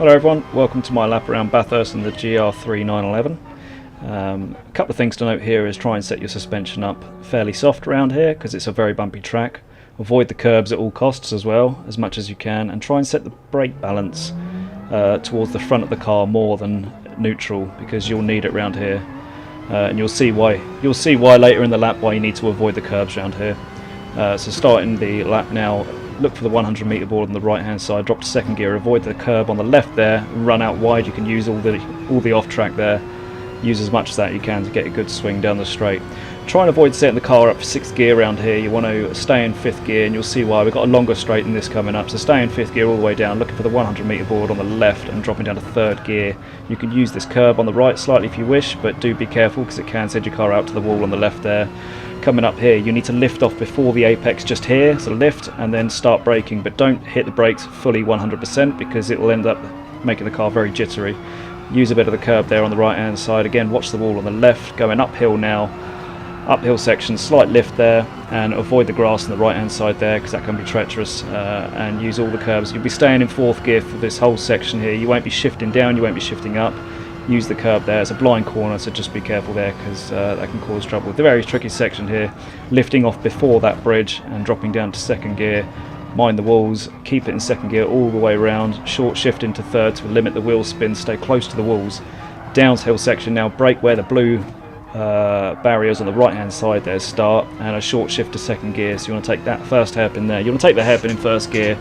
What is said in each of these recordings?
Hello everyone, welcome to my lap around Bathurst in the GR3 911. A couple of things to note here is try and set your suspension up fairly soft around here because it's a very bumpy track. Avoid the curbs at all costs as well, as much as you can, and try and set the brake balance towards the front of the car more than neutral, because you'll need it around here. And you'll see why later in the lap why you need to avoid the curbs around here. So starting the lap now, look for the 100 metre board on the right hand side, drop to second gear, avoid the curb on the left there, run out wide. You can use all the off track there, use as much as that you can to get a good swing down the straight. Try and avoid setting the car up for 6th gear around here. You want to stay in 5th gear, and you'll see why. We've got a longer straight than this coming up, so stay in 5th gear all the way down, looking for the 100 metre board on the left and dropping down to 3rd gear. You can use this curb on the right slightly if you wish, but do be careful because it can send your car out to the wall on the left there. Coming up here, you need to lift off before the apex just here, so lift and then start braking, but don't hit the brakes fully 100% because it will end up making the car very jittery. Use a bit of the curb there on the right hand side. Again, watch the wall on the left, going uphill now, uphill section, slight lift there, and avoid the grass on the right hand side there because that can be treacherous, and use all the curbs. You'll be staying in 4th gear for this whole section here. You won't be shifting down, you won't be shifting up. Use the curb there. It's a blind corner, so just be careful there because that can cause trouble. The very tricky section here, lifting off before that bridge and dropping down to 2nd gear. Mind the walls, keep it in 2nd gear all the way around, short shift into 3rd to limit the wheel spin, stay close to the walls. Downhill section now, brake where the blue barriers on the right hand side there start, and a short shift to 2nd gear, so you want to take that first hairpin there. You want to take the hairpin in 1st gear.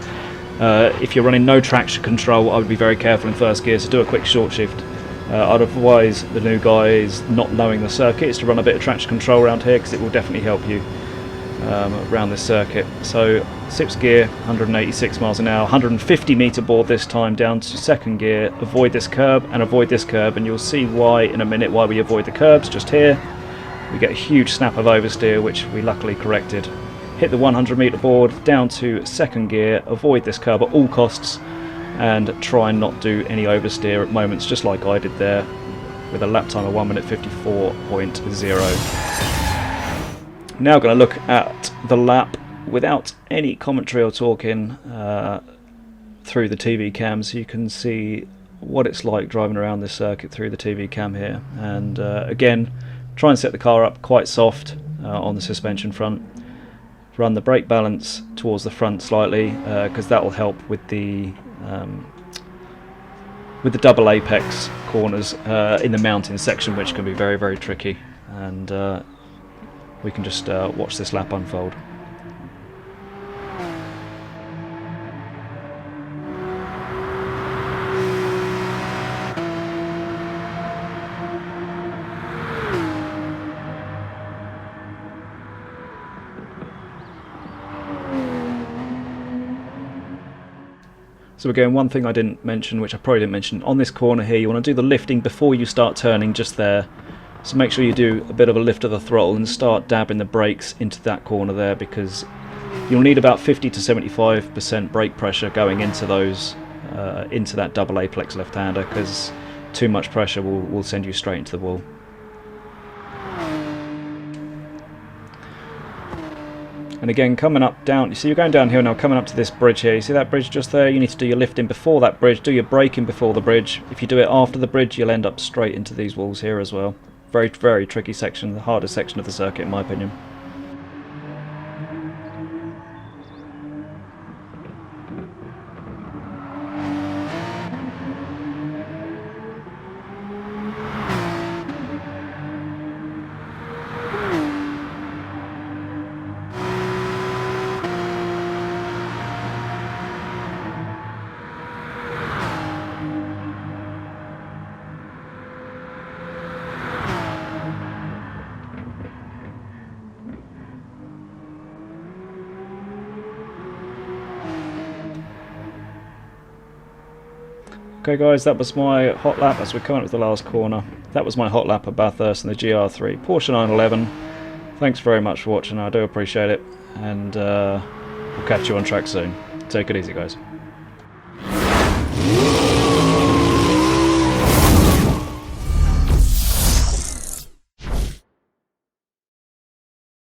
If you're running no traction control, I would be very careful in 1st gear, so do a quick short shift. I'd advise the new guys not knowing the circuit is to run a bit of traction control around here because it will definitely help you around this circuit. So 6th gear, 186 miles an hour, 150 metre board this time down to 2nd gear. Avoid this curb and avoid this curb, and you'll see why in a minute why we avoid the curbs. Just here we get a huge snap of oversteer, which we luckily corrected. Hit the 100 metre board down to 2nd gear, avoid this curb at all costs, and try and not do any oversteer at moments, just like I did there with a lap time of 1 minute 54.0. Now going to look at the lap without any commentary or talking through the TV cam, so you can see what it's like driving around this circuit through the TV cam here. And again, try and set the car up quite soft on the suspension front. Run the brake balance towards the front slightly because that will help with the double apex corners in the mountain section, which can be very, very tricky. And we can just watch this lap unfold. So again, one thing I didn't mention, which I probably didn't mention, on this corner here, you want to do the lifting before you start turning, just there. So make sure you do a bit of a lift of the throttle and start dabbing the brakes into that corner there, because you'll need about 50 to 75% brake pressure going into those, into that double apex left-hander, because too much pressure will send you straight into the wall. And again, coming up down, you see you're going downhill now, coming up to this bridge here. You see that bridge just there? You need to do your lifting before that bridge, do your braking before the bridge. If you do it after the bridge, you'll end up straight into these walls here as well. Very, very tricky section, the hardest section of the circuit in my opinion. Okay guys, that was my hot lap as we're coming up to the last corner. That was my hot lap at Bathurst in the GR3 Porsche 911. Thanks very much for watching, I do appreciate it, and we'll catch you on track soon. Take it easy guys.